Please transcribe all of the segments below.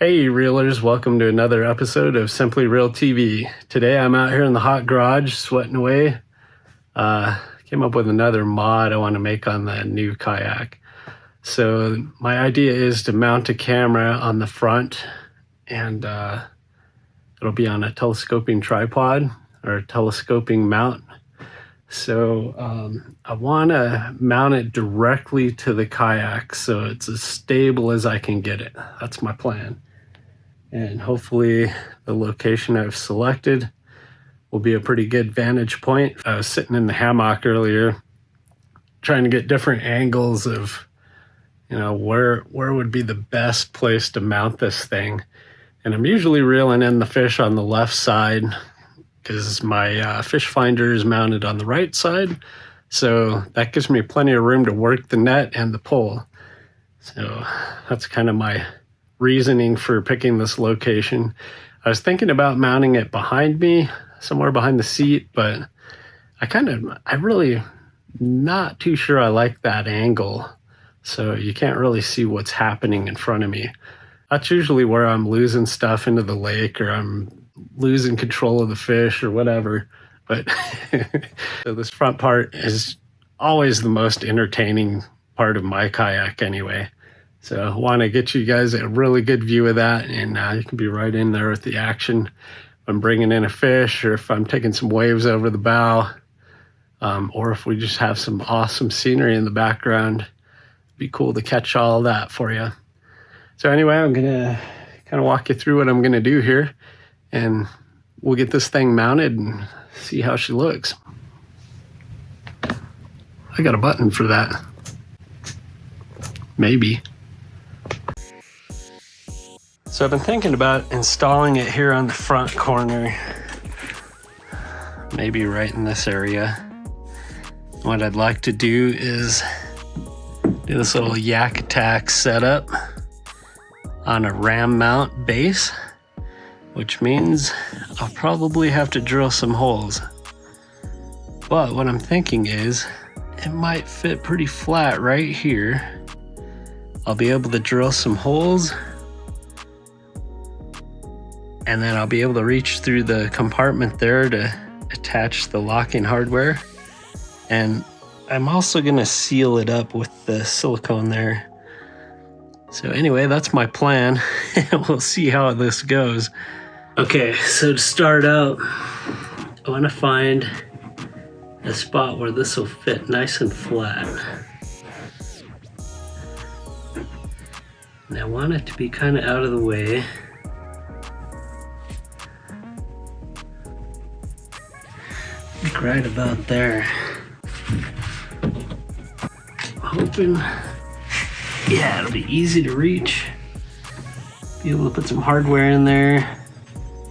Hey reelers, welcome to another episode of Simply Real TV. Today I'm out here in the hot garage sweating away. Came up with another mod I want to make on the new kayak. So my idea is to mount a camera on the front and it'll be on a telescoping tripod or a telescoping mount. So I want to mount it directly to the kayak so it's as stable as I can get it. That's my plan. And hopefully the location I've selected will be a pretty good vantage point. I was sitting in the hammock earlier trying to get different angles of, where would be the best place to mount this thing. And I'm usually reeling in the fish on the left side because my fish finder is mounted on the right side. So that gives me plenty of room to work the net and the pole. So that's kind of my reasoning for picking this location. I was thinking about mounting it behind me, somewhere behind the seat, but I really not too sure I like that angle. So you can't really see what's happening in front of me. That's usually where I'm losing stuff into the lake or I'm losing control of the fish or whatever. But so this front part is always the most entertaining part of my kayak anyway. So I want to get you guys a really good view of that, and you can be right in there with the action. If I'm bringing in a fish or if I'm taking some waves over the bow, or if we just have some awesome scenery in the background, it'd be cool to catch all that for you. So anyway, I'm going to kind of walk you through what I'm going to do here, and we'll get this thing mounted and see how she looks. I got a button for that. Maybe. So I've been thinking about installing it here on the front corner, maybe right in this area. What I'd like to do is do this little yak attack setup on a ram mount base, which means I'll probably have to drill some holes. But what I'm thinking is it might fit pretty flat right here. I'll be able to drill some holes, and then I'll be able to reach through the compartment there to attach the locking hardware. And I'm also gonna seal it up with the silicone there. So anyway, that's my plan. We'll see how this goes. Okay, so to start out, I wanna find a spot where this will fit nice and flat. And I want it to be kind of out of the way. Like right about there. I'm hoping, yeah, it'll be easy to reach. Be able to put some hardware in there.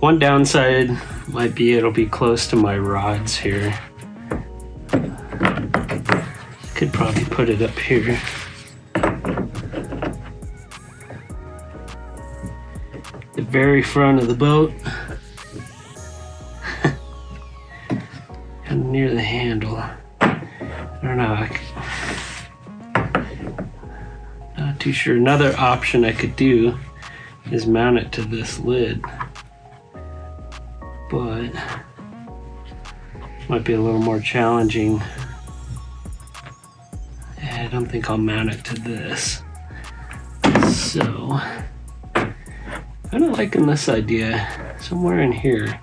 One downside might be it'll be close to my rods here. Could probably put it up here. The very front of the boat. And near the handle. I don't know. Not too sure. Another option I could do is mount it to this lid. But might be a little more challenging. I don't think I'll mount it to this. So kind of liking this idea, somewhere in here.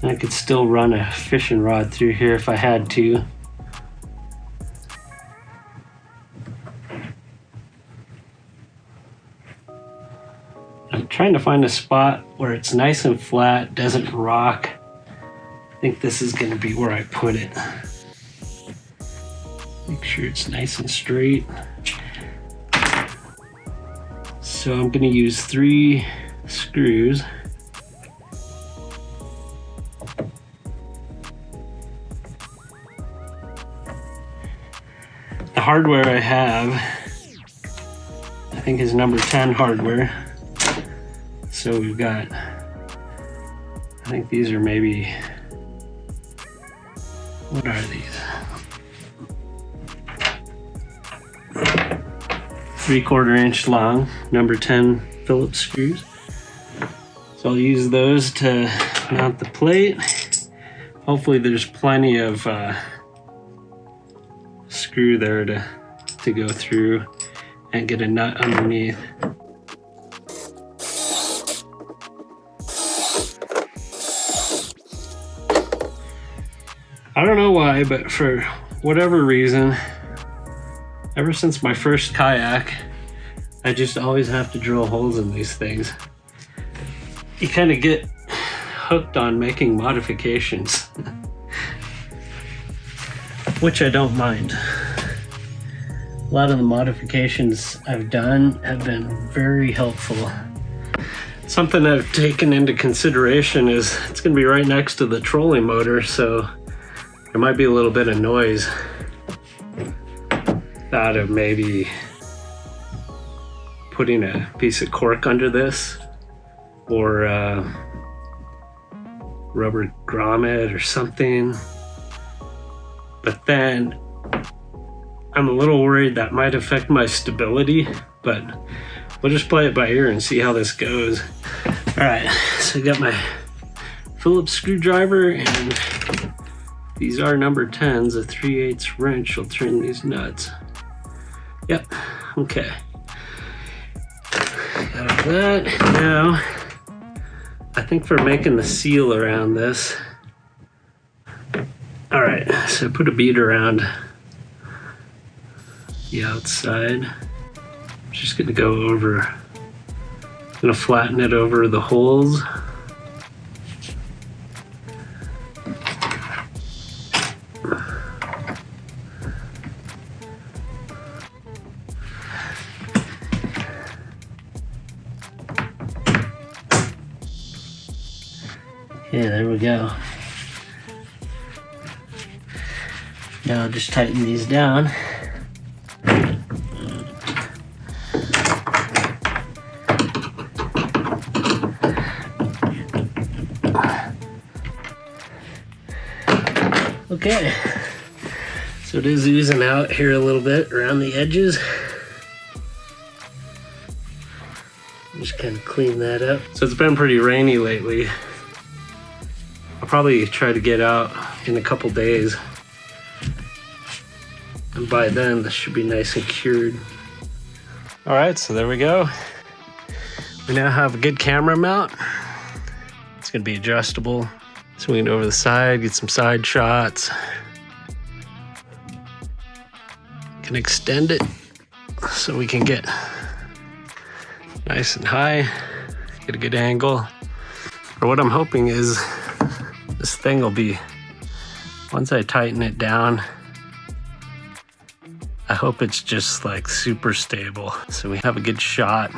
And I could still run a fishing rod through here if I had to. I'm trying to find a spot where it's nice and flat, doesn't rock. I think this is going to be where I put it. Make sure it's nice and straight. So I'm going to use 3 screws. The hardware I have, I think, is number 10 hardware. So we've got, I think these are maybe, what are these? 3/4 inch long, number 10 Phillips screws. So I'll use those to mount the plate. Hopefully there's plenty of screw there to go through and get a nut underneath. I don't know why, but for whatever reason, ever since my first kayak, I just always have to drill holes in these things. You kind of get hooked on making modifications, which I don't mind. A lot of the modifications I've done have been very helpful. Something I've taken into consideration is it's going to be right next to the trolling motor, so there might be a little bit of noise. Thought of maybe putting a piece of cork under this, or rubber grommet or something. But then I'm a little worried that might affect my stability, but we'll just play it by ear and see how this goes. All right, so I got my Phillips screwdriver, and these are number 10s. A 3/8 wrench will turn these nuts. Yep, okay. Got that. Now, I think for making the seal around this, all right, so put a bead around the outside. I'm just gonna go over, gonna flatten it over the holes. Yeah, there we go. Now I'll just tighten these down. Okay, so it is oozing out here a little bit around the edges. Just kind of clean that up. So it's been pretty rainy lately. I'll probably try to get out in a couple days, and by then this should be nice and cured. All right, so there we go. We now have a good camera mount. It's gonna be adjustable. Swing it over the side, get some side shots. Can extend it so we can get nice and high, get a good angle. Or what I'm hoping is this thing will be, once I tighten it down, I hope it's just like super stable so we have a good shot.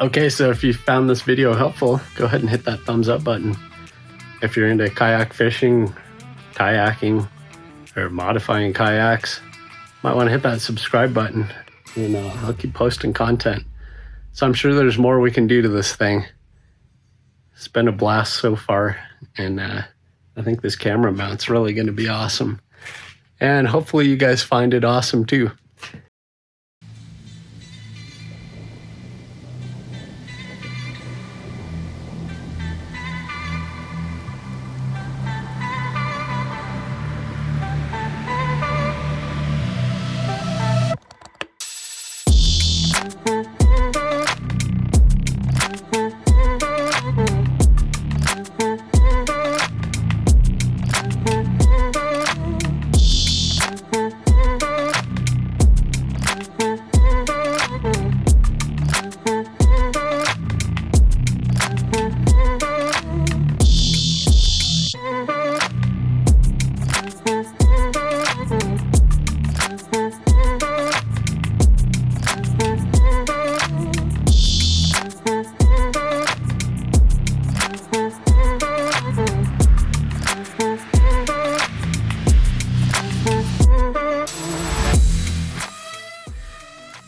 Okay, so if you found this video helpful, go ahead and hit that thumbs up button. If you're into kayak fishing, kayaking, or modifying kayaks, might want to hit that subscribe button, and I'll keep posting content. So I'm sure there's more we can do to this thing. It's been a blast so far, and I think this camera mount's really going to be awesome. And hopefully you guys find it awesome too.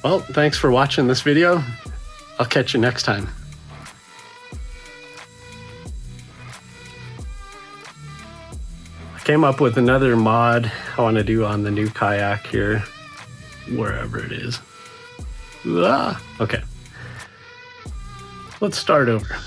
Well, thanks for watching this video. I'll catch you next time. I came up with another mod I want to do on the new kayak here, wherever it is. Okay. Let's start over.